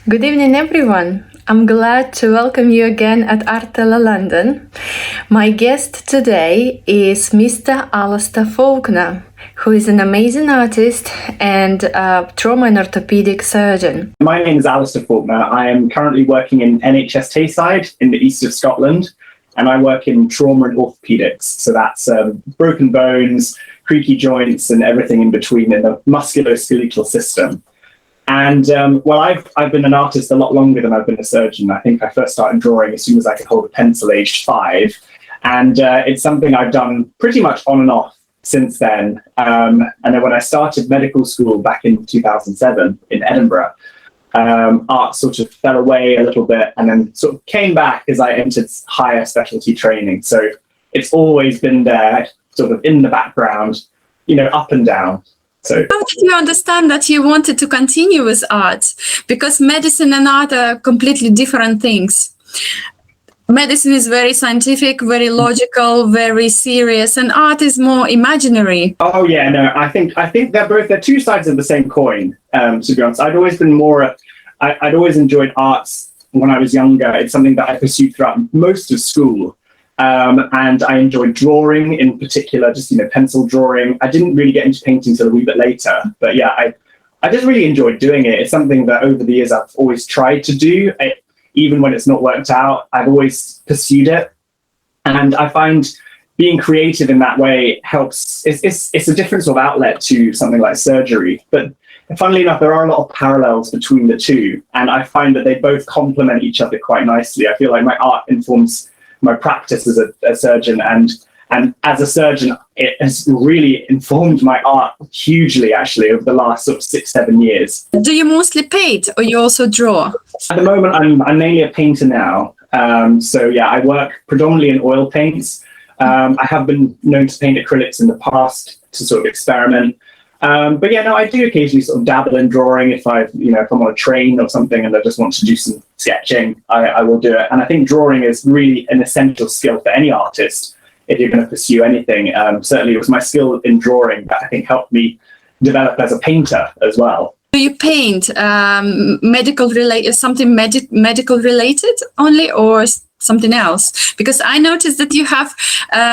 Good evening, everyone. I'm glad to welcome you again at Artela London. My guest today is Mr Alastair Faulkner, who is an amazing artist and a trauma and orthopaedic surgeon. My name is Alastair Faulkner. I am currently working in NHS Heroes in the east of Scotland, and I work in trauma and orthopaedics. So that's broken bones, creaky joints, and everything in between in the musculoskeletal system. And I've been an artist a lot longer than I've been a surgeon. I think I first started drawing as soon as I could hold a pencil, aged 5. And it's something I've done pretty much on and off since then. And then when I started medical school back in 2007 in Edinburgh, art sort of fell away a little bit and then sort of came back as I entered higher specialty training. So it's always been there, sort of in the background, up and down. So, how did you understand that you wanted to continue with art? Because medicine and art are completely different things. Medicine is very scientific, very logical, very serious, and art is more imaginary. Oh yeah, no, I think they're two sides of the same coin. To be honest, I'd always enjoyed arts when I was younger. It's something that I pursued throughout most of school. And I enjoyed drawing in particular, just, pencil drawing. I didn't really get into painting until a wee bit later. But yeah, I just really enjoyed doing it. It's something that over the years I've always tried to do. Even when it's not worked out, I've always pursued it. And I find being creative in that way helps. It's a different sort of outlet to something like surgery. But funnily enough, there are a lot of parallels between the two. And I find that they both complement each other quite nicely. I feel like my art informs my practice as a surgeon, and as a surgeon, it has really informed my art hugely, actually, over the last sort of 6-7 years. Do you mostly paint, or you also draw? At the moment, I'm mainly a painter now. So yeah, I work predominantly in oil paints. I have been known to paint acrylics in the past to sort of experiment. But yeah, no, I do occasionally sort of dabble in drawing if if I'm on a train or something and I just want to do some sketching, I will do it. And I think drawing is really an essential skill for any artist if you're going to pursue anything. Certainly it was my skill in drawing that I think helped me develop as a painter as well. Do you paint medical related only, or something else? Because I noticed that you have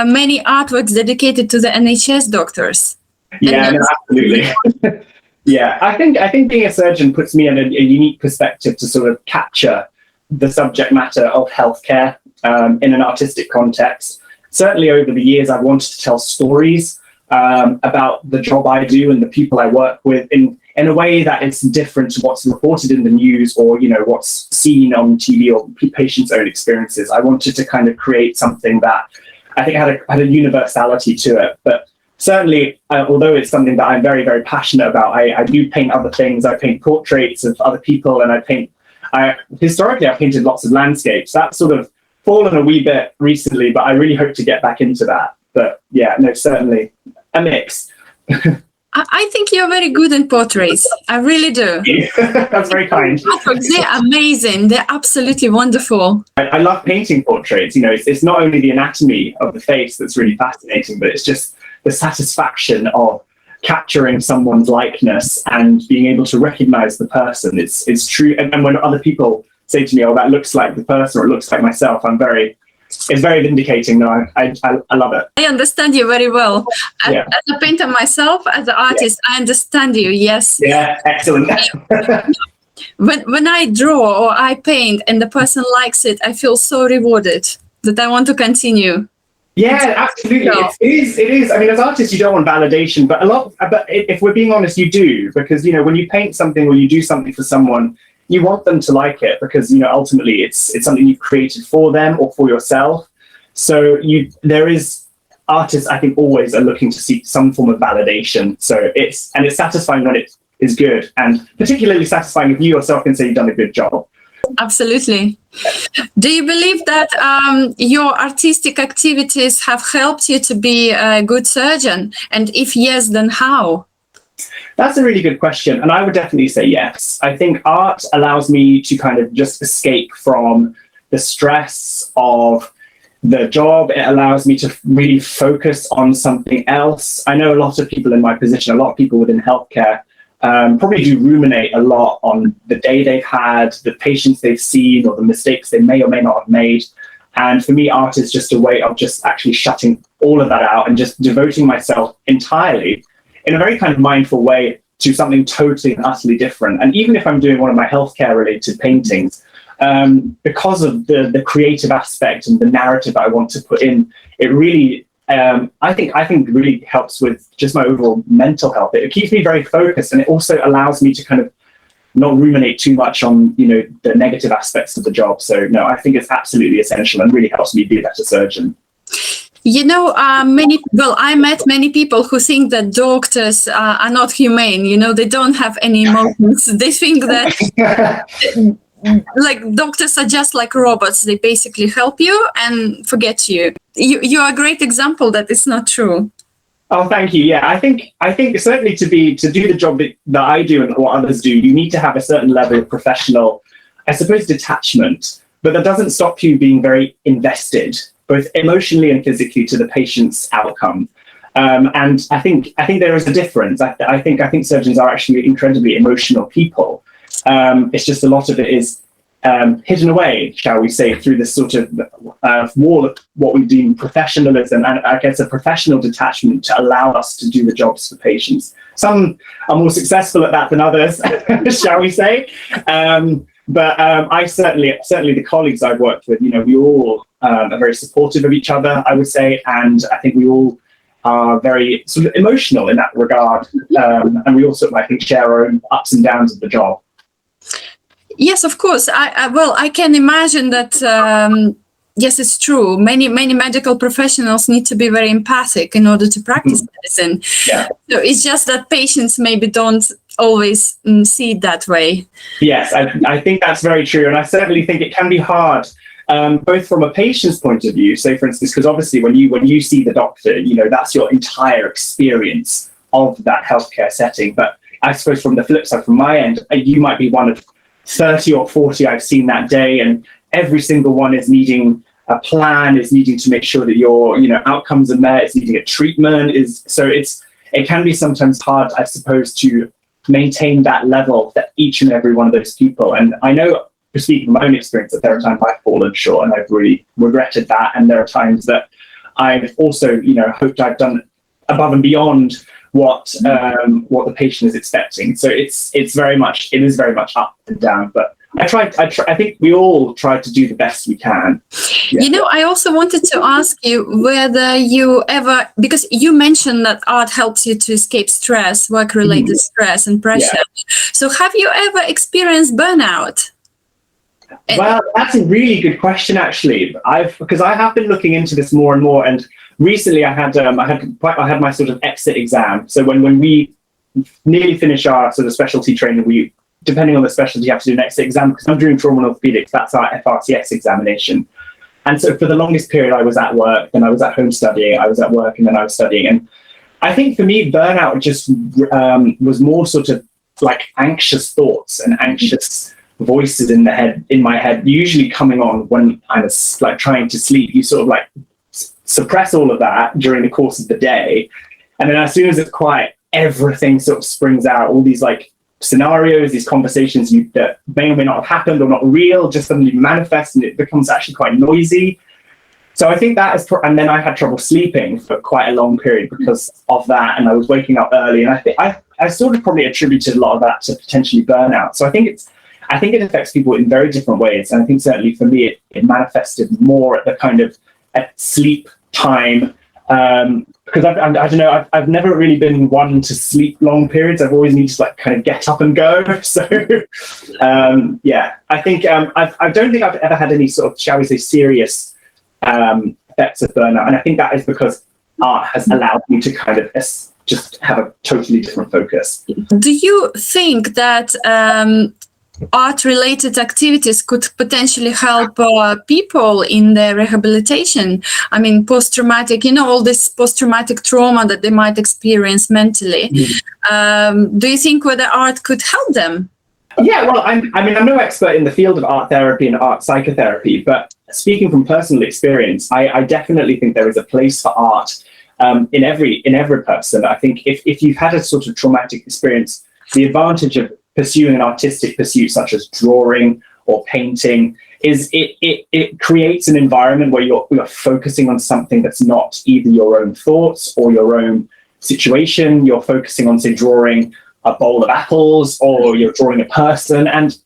many artworks dedicated to the NHS doctors. Yeah, no, absolutely. Yeah, I think being a surgeon puts me in a unique perspective to sort of capture the subject matter of healthcare in an artistic context. Certainly over the years, I've wanted to tell stories about the job I do and the people I work with in a way that is different to what's reported in the news or, what's seen on TV or patients' own experiences. I wanted to kind of create something that I think had a universality to it. But certainly, although it's something that I'm very, very passionate about, I do paint other things. I paint portraits of other people, and historically, I've painted lots of landscapes. That's sort of fallen a wee bit recently, but I really hope to get back into that. But yeah, no, certainly a mix. I think you're very good in portraits. I really do. That's very kind. They're amazing. They're absolutely wonderful. I love painting portraits. It's not only the anatomy of the face that's really fascinating, but it's just the satisfaction of capturing someone's likeness and being able to recognize the person. It's true. And when other people say to me, oh, that looks like the person or it looks like myself, it's very vindicating. No, I love it. I understand you very well. Yeah. As a painter myself, as an artist, yeah. I understand you, yes. Yeah, excellent. When I draw or I paint and the person likes it, I feel so rewarded that I want to continue. Yeah, absolutely. It is. I mean, as artists, you don't want validation, but if we're being honest, you do, because, when you paint something or you do something for someone, you want them to like it because, ultimately it's something you've created for them or for yourself. So there is artists, I think, always are looking to seek some form of validation. So it's satisfying when it is good, and particularly satisfying if you yourself can say you've done a good job. Absolutely. Do you believe that your artistic activities have helped you to be a good surgeon? And if yes, then how? That's a really good question. And I would definitely say yes. I think art allows me to kind of just escape from the stress of the job. It allows me to really focus on something else. I know a lot of people in my position, a lot of people within healthcare, probably do ruminate a lot on the day they've had, the patients they've seen, or the mistakes they may or may not have made. And for me, art is just a way of just actually shutting all of that out and just devoting myself entirely in a very kind of mindful way to something totally and utterly different. And even if I'm doing one of my healthcare related paintings, because of the creative aspect and the narrative I want to put in, it really, I think really helps with just my overall mental health. It keeps me very focused, and it also allows me to kind of not ruminate too much on, you know, the negative aspects of the job. So no, I think it's absolutely essential and really helps me be a better surgeon. You know, I met many people who think that doctors are not humane. You know, they don't have any emotions. They think that like doctors are just like robots. They basically help you and forget you. You are a great example that it's not true. Oh, thank you. Yeah, I think certainly to do the job that I do and what others do, you need to have a certain level of professional, I suppose, detachment. But that doesn't stop you being very invested, both emotionally and physically, to the patient's outcome. And I think there is a difference. I think surgeons are actually incredibly emotional people. It's just a lot of it is hidden away, shall we say, through this sort of wall of what we deem professionalism, and I guess a professional detachment to allow us to do the jobs for patients. Some are more successful at that than others, shall we say. But I certainly the colleagues I've worked with, you know, we all are very supportive of each other, I would say, and I think we all are very sort of emotional in that regard, and we also, I think, share our own ups and downs of the job. Yes, of course. I can imagine that. Yes, it's true. Many medical professionals need to be very empathic in order to practice medicine. Yeah. So it's just that patients maybe don't always see it that way. Yes, I think that's very true, and I certainly think it can be hard, both from a patient's point of view. So, for instance, because obviously when you see the doctor, you know, that's your entire experience of that healthcare setting. But I suppose from the flip side, from my end, you might be one of 30 or 40 I've seen that day, and every single one is needing a plan, is needing to make sure that your, you know, outcomes are met, is needing a treatment. It can be sometimes hard, I suppose, to maintain that level for each and every one of those people. And I know, speaking from my own experience, that there are times I've fallen short and I've really regretted that, and there are times that I've also, you know, hoped I've done above and beyond what the patient is expecting. So it is very much up and down, but I think we all try to do the best we can. Yeah. You know, I also wanted to ask you whether you ever, because you mentioned that art helps you to escape stress, work-related stress and pressure. Yeah. So have you ever experienced burnout? Well, that's a really good question, actually. Because I have been looking into this more and more, and recently I had my sort of exit exam. So when we nearly finish our sort of specialty training, we, depending on the specialty, you have to do an exit exam. Because I'm doing trauma and orthopaedics, that's our FRCS examination. And so for the longest period, I was at work, then I was at home studying, I was at work, and then I was studying. And I think for me, burnout just was more sort of like anxious thoughts and anxious voices in my head, usually coming on when I was like trying to sleep. You sort of like suppress all of that during the course of the day, and then as soon as it's quiet, everything sort of springs out. All these like scenarios, these conversations that may or may not have happened or not real, just suddenly manifest, and it becomes actually quite noisy. So I think that is, and then I had trouble sleeping for quite a long period because of that, and I was waking up early, and I think I sort of probably attributed a lot of that to potentially burnout. So I think it affects people in very different ways, and I think certainly for me it manifested more at the kind of at sleep time, because I don't know, I've never really been one to sleep long periods. I've always needed to like kind of get up and go. So yeah, I think I don't think I've ever had any sort of, shall we say, serious effects of burnout, and I think that is because art has allowed me to kind of just have a totally different focus. Do you think that art-related activities could potentially help people in their rehabilitation? I mean, post-traumatic, you know, all this post-traumatic trauma that they might experience mentally. Do you think whether art could help them? Yeah, well, I'm no expert in the field of art therapy and art psychotherapy, but speaking from personal experience, I definitely think there is a place for art in every person. I think if you've had a sort of traumatic experience, the advantage of pursuing an artistic pursuit such as drawing or painting is it creates an environment where you're focusing on something that's not either your own thoughts or your own situation. You're focusing on, say, drawing a bowl of apples, or you're drawing a person. And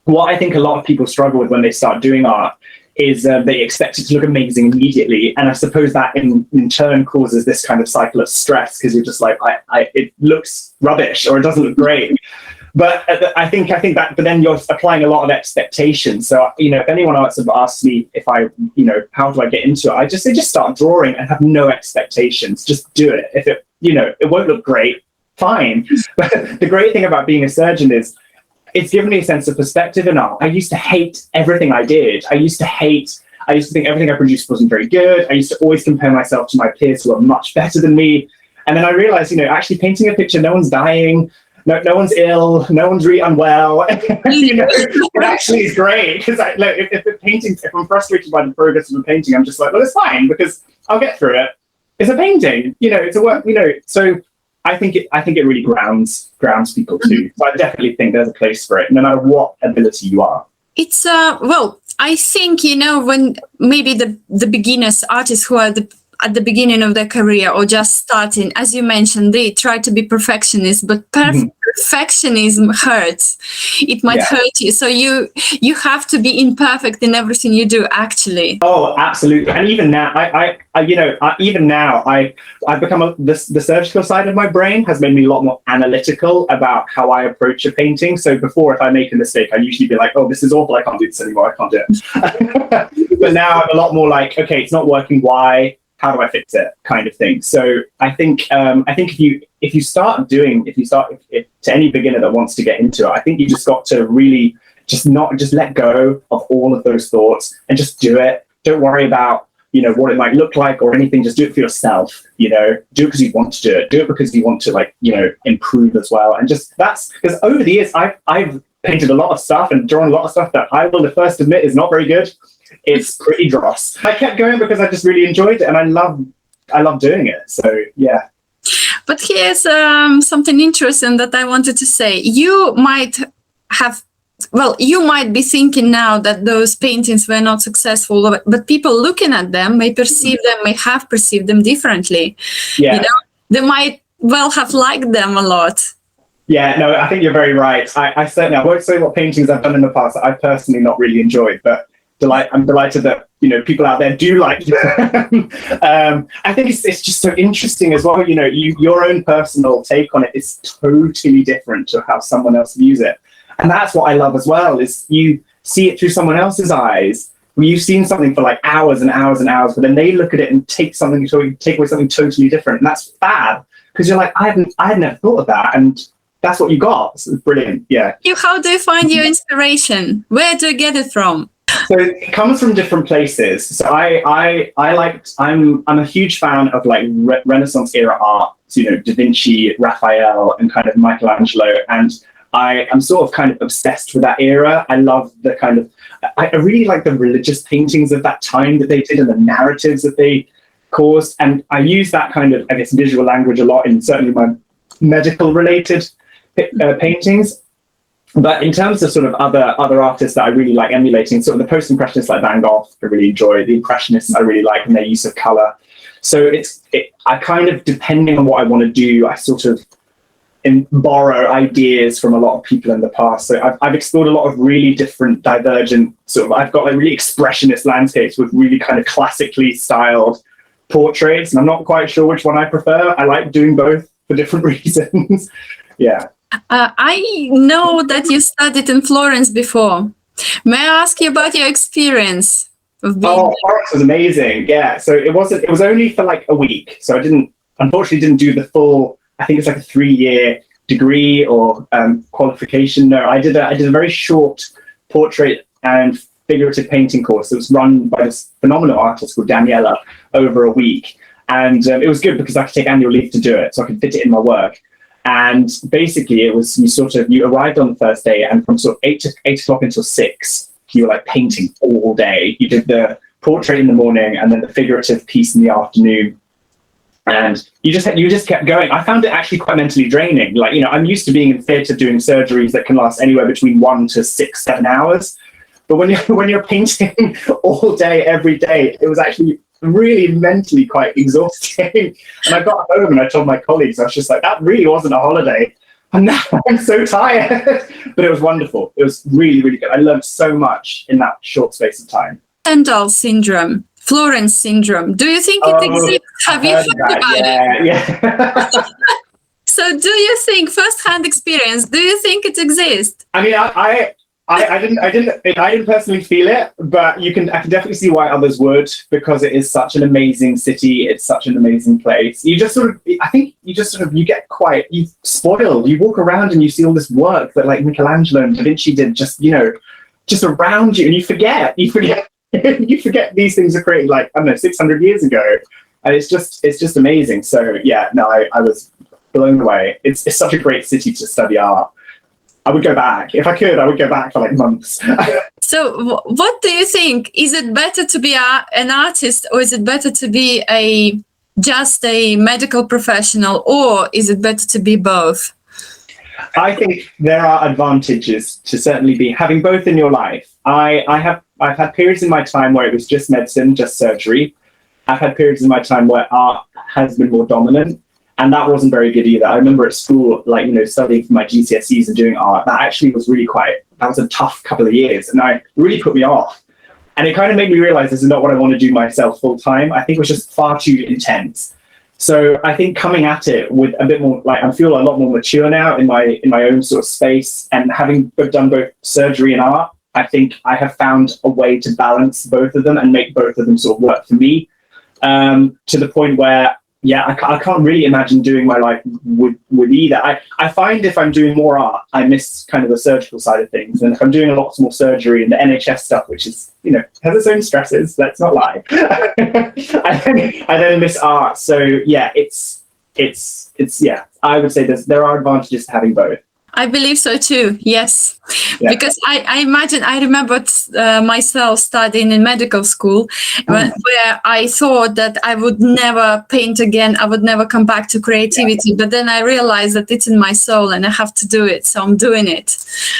what I think a lot of people struggle with when they start doing art is they expect it to look amazing immediately. And I suppose that in turn causes this kind of cycle of stress, because you're just like, it looks rubbish or it doesn't look great. But I think that, but then you're applying a lot of expectations. So, if anyone else asks me if how do I get into it? I just say, just start drawing and have no expectations. Just do it. If it won't look great, fine. But the great thing about being a surgeon is it's given me a sense of perspective in art. I used to hate everything I did. I used to think everything I produced wasn't very good. I used to always compare myself to my peers who are much better than me. And then I realized, actually painting a picture, no one's dying. No one's ill, no one's really unwell. It actually is great, because if I'm frustrated by the progress of the painting, I'm just like, well, it's fine, because I'll get through it. It's a painting, it's a work, So I think it really grounds people too. So I definitely think there's a place for it, no matter what ability you are. It's I think when maybe the beginners, artists who are at the beginning of their career or just starting, as you mentioned, they try to be perfectionists, but perfectionism hurts. It might hurt you. So you have to be imperfect in everything you do, actually. Oh, absolutely. And even now, I've become the surgical side of my brain has made me a lot more analytical about how I approach a painting. So before, if I make a mistake, I usually be like, oh, this is awful, I can't do this anymore, I can't do it. But now I'm a lot more like, okay, it's not working, why? How do I fix it, kind of thing. So I think to any beginner that wants to get into it, I think you just got to really just let go of all of those thoughts and just do it. Don't worry about what it might look like or anything. Just do it for yourself. Do it because you want to do it. Do it because you want to improve as well. And just that's because over the years I've painted a lot of stuff and drawn a lot of stuff that I will first admit is not very good. It's pretty dross. I kept going because I just really enjoyed it, and I love doing it. So yeah. But here's something interesting that I wanted to say. You might be thinking now that those paintings were not successful, but people looking at them may have perceived them differently. Yeah. They might well have liked them a lot. Yeah, no, I think you're very right. I certainly, I won't say what paintings I've done in the past that I've personally not really enjoyed, but I'm delighted that people out there do like them. I think it's just so interesting as well. Your own personal take on it is totally different to how someone else views it, and that's what I love as well. Is you see it through someone else's eyes. You've seen something for like hours and hours and hours, but then they look at it and take away something totally different, and that's fab, because you're like, I had never thought of that, and that's what you got. So it's brilliant. Yeah. How do you find your inspiration? Where do you get it from? So it comes from different places. So I'm a huge fan of like Renaissance era art, Da Vinci, Raphael, and kind of Michelangelo. And I'm sort of kind of obsessed with that era. I love the kind of, I really like the religious paintings of that time that they did and the narratives that they caused. And I use that kind of, I guess, visual language a lot in certainly my medical related paintings. But in terms of sort of other artists that I really like emulating, sort of the post-impressionists like Van Gogh, I really enjoy. The impressionists I really like, and their use of color. So I kind of, depending on what I want to do, I sort of borrow ideas from a lot of people in the past. So I've explored a lot of really different, divergent sort of, I've got like really expressionist landscapes with really kind of classically styled portraits, and I'm not quite sure which one I prefer. I like doing both for different reasons. Yeah. I know that you studied in Florence before. May I ask you about your experience of being there? Florence was amazing. Yeah. So it was only for like a week. So I unfortunately didn't do the full, I think it's like a 3-year degree or qualification. No, I did a very short portrait and figurative painting course that was run by this phenomenal artist called Daniela over a week. And it was good because I could take annual leave to do it, so I could fit it in my work. And basically it was, you arrived on the first day, and from sort of 8 o'clock until 6, you were like painting all day. You did the portrait in the morning and then the figurative piece in the afternoon. And you just kept going. I found it actually quite mentally draining. Like, I'm used to being in theatre doing surgeries that can last anywhere between 1 to 6, 7 hours. But when you're painting all day, every day, it was actually really mentally quite exhausting. And I got home and I told my colleagues, I was just like, that really wasn't a holiday. And now I'm so tired. But it was wonderful. It was really, really good. I learned so much in that short space of time. Stendhal syndrome, Florence syndrome. Do you think it exists? Have you heard about it? Yeah. So do you think, first-hand experience, do you think it exists? I mean, I didn't personally feel it, but I can definitely see why others would, because it is such an amazing city. It's such an amazing place. You get quite spoiled. You walk around and you see all this work that like Michelangelo and Da Vinci did just around you, and you forget you forget these things are created like, I don't know, 600 years ago. And it's just amazing. So yeah, no, I was blown away. It's such a great city to study art. I would go back. If I could, I would go back for like months. So what do you think? Is it better to be an artist, or is it better to be just a medical professional, or is it better to be both? I think there are advantages to certainly be having both in your life. I've had periods in my time where it was just medicine, just surgery. I've had periods in my time where art has been more dominant. And that wasn't very good either. I remember at school, like, studying for my GCSEs and doing art, that actually was really that was a tough couple of years. And it really put me off. And it kind of made me realize this is not what I want to do myself full time. I think it was just far too intense. So I think coming at it with a bit more, like, I feel a lot more mature now in my own sort of space, and having done both surgery and art, I think I have found a way to balance both of them and make both of them sort of work for me, to the point where, yeah, I can't really imagine doing my life with either. I find if I'm doing more art, I miss kind of the surgical side of things. And if I'm doing a lot more surgery and the NHS stuff, which is, has its own stresses, let's not lie, I then miss art. So yeah, it's I would say there are advantages to having both. I believe so too, yes. Yeah. Because I remember myself studying in medical school, where I thought that I would never paint again, I would never come back to creativity, but then I realized that it's in my soul and I have to do it, so I'm doing it.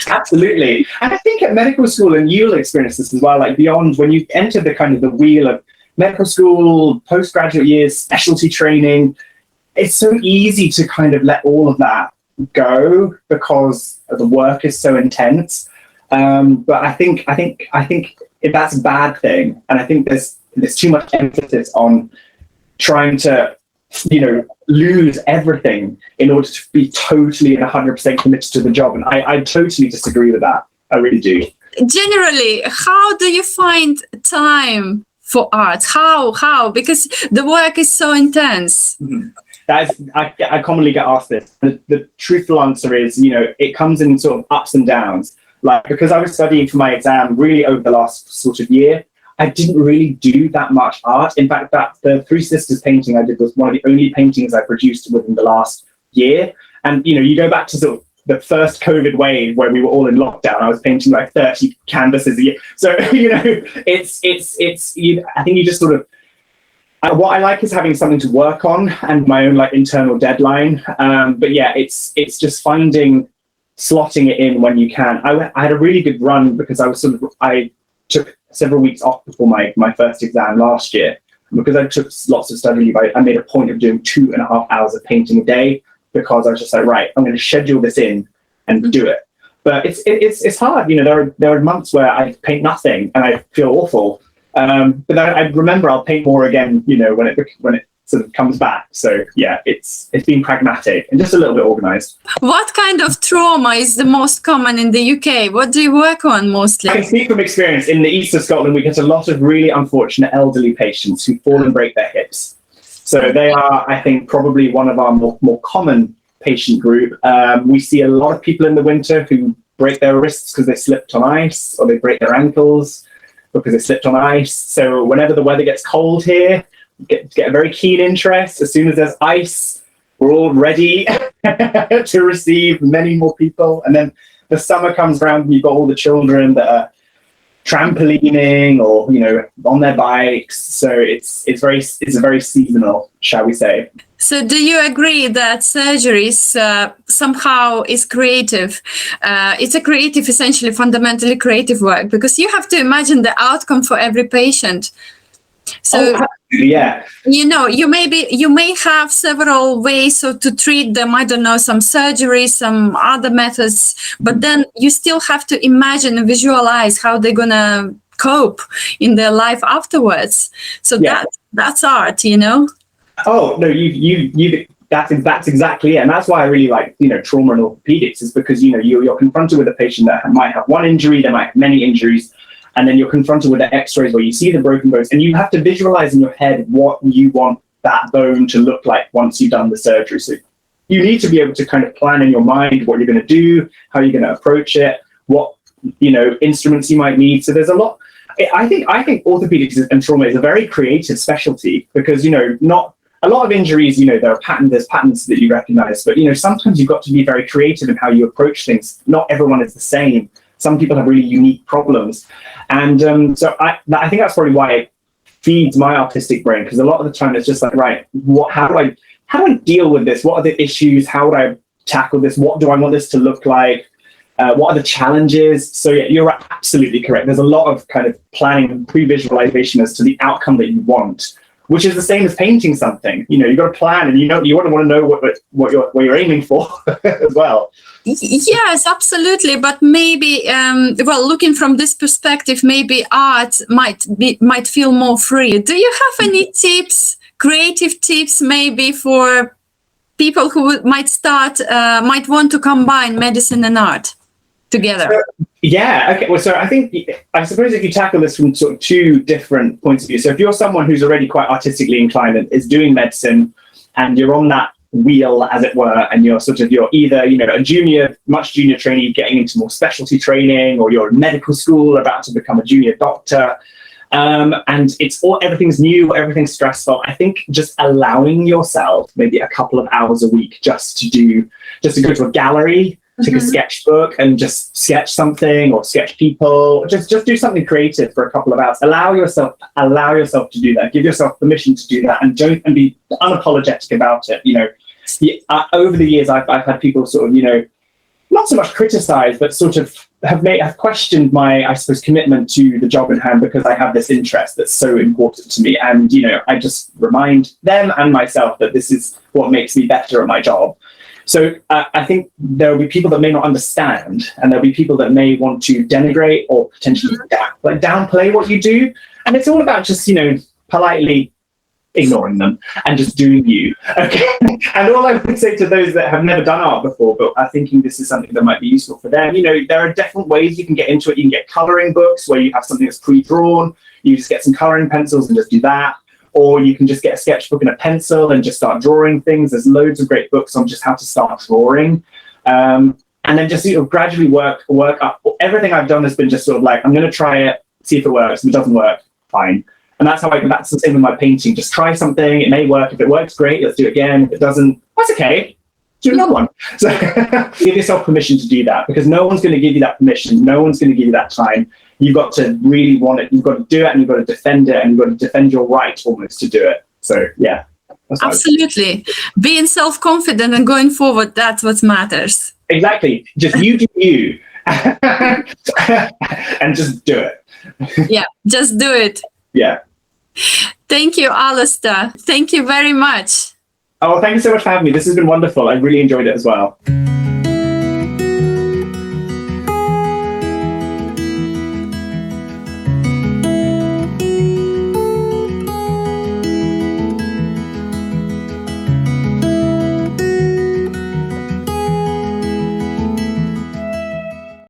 Absolutely. And I think at medical school, and you'll experience this as well, like beyond when you enter the kind of the wheel of medical school, postgraduate years, specialty training, it's so easy to kind of let all of that go because the work is so intense. But I think if that's a bad thing, and I think there's too much emphasis on trying to, lose everything in order to be totally and 100% committed to the job. And I totally disagree with that. I really do. Generally, how do you find time for art? How? Because the work is so intense. Mm-hmm. I commonly get asked this. The truthful answer is, it comes in sort of ups and downs. Like, because I was studying for my exam really over the last sort of year, I didn't really do that much art. In fact, the Three Sisters painting I did was one of the only paintings I produced within the last year. And, you go back to sort of the first COVID wave where we were all in lockdown, I was painting like 30 canvases a year. So, I think you just sort of, what I like is having something to work on and my own like internal deadline. But yeah, it's just slotting it in when you can. I had a really good run because I took several weeks off before my first exam last year. And because I took lots of study leave, I made a point of doing 2.5 hours of painting a day, because I was just like, right, I'm going to schedule this in and do it. But it's hard. There are months where I paint nothing and I feel awful. But then I remember I'll paint more again, when it sort of comes back. So yeah, it's being pragmatic and just a little bit organized. What kind of trauma is the most common in the UK? What do you work on mostly? I can speak from experience. In the east of Scotland, we get a lot of really unfortunate elderly patients who fall and break their hips. So they are, I think, probably one of our more common patient group. We see a lot of people in the winter who break their wrists because they slipped on ice, or they break their ankles because they slipped on ice. So whenever the weather gets cold here, get a very keen interest. As soon as there's ice, we're all ready to receive many more people. And then the summer comes around and you've got all the children that are trampolining or, on their bikes. So it's a very seasonal, shall we say. So do you agree that surgeries somehow is creative? It's a creative, essentially fundamentally creative work, because you have to imagine the outcome for every patient. So yeah, you may have several ways to treat them. I don't know, some surgery, some other methods, but then you still have to imagine and visualize how they're gonna cope in their life afterwards. So that's art, Oh no, that's exactly it, and that's why I really like trauma and orthopedics, is because you're confronted with a patient that might have one injury, they might have many injuries. And then you're confronted with the x-rays where you see the broken bones, and you have to visualize in your head what you want that bone to look like once you've done the surgery. So you need to be able to kind of plan in your mind what you're going to do, how you're going to approach it, what instruments you might need. So there's a lot. I think orthopedics and trauma is a very creative specialty, because not a lot of injuries, there's patterns that you recognize, but sometimes you've got to be very creative in how you approach things. Not everyone is the same. Some people have really unique problems. And so I think that's probably why it feeds my artistic brain, because a lot of the time it's just like, right, how do I deal with this? What are the issues? How would I tackle this? What do I want this to look like? What are the challenges? So yeah, you're absolutely correct. There's a lot of kind of planning and pre-visualization as to the outcome that you want, which is the same as painting something. You've got to plan, and you want to know what you're aiming for as well. Yes, absolutely. But maybe, looking from this perspective, maybe art might feel more free. Do you have any tips, creative tips, maybe for people who might want to combine medicine and art together? Okay. Well, so I suppose if you tackle this from sort of two different points of view. So if you're someone who's already quite artistically inclined and is doing medicine, and you're on that wheel, as it were, and you're either a much junior trainee getting into more specialty training, or you're in medical school about to become a junior doctor, and everything's new, everything's stressful. I think just allowing yourself maybe a couple of hours a week just to go to a gallery, take a sketchbook and just sketch something, or sketch people, just do something creative for a couple of hours. Allow yourself to do that. Give yourself permission to do that, and be unapologetic about it. Over the years, I've had people sort of, not so much criticize, but sort of have questioned my, I suppose, commitment to the job in hand, because I have this interest that's so important to me. And, I just remind them and myself that this is what makes me better at my job. So I think there will be people that may not understand, and there'll be people that may want to denigrate or potentially downplay what you do. And it's all about just, politely ignoring them and just doing you. Okay. And all I would say to those that have never done art before, but are thinking this is something that might be useful for them, there are different ways you can get into it. You can get coloring books where you have something that's pre-drawn. You just get some coloring pencils and just do that. Or you can just get a sketchbook and a pencil and just start drawing things. There's loads of great books on just how to start drawing. And then just gradually work up. Everything I've done has been just sort of like, I'm going to try it, see if it works. If it doesn't work, fine. And that's the same with my painting. Just try something. It may work. If it works, great. Let's do it again. If it doesn't, that's okay. Do another one. So give yourself permission to do that, because no one's going to give you that permission. No one's going to give you that time. You've got to really want it. You've got to do it, and you've got to defend it, and you've got to defend your right almost to do it. So yeah. Absolutely. Being self-confident and going forward, that's what matters. Exactly. Just you do you. And just do it. Yeah, just do it. Yeah. Thank you, Alastair. Thank you very much. Oh, thank you so much for having me. This has been wonderful. I really enjoyed it as well.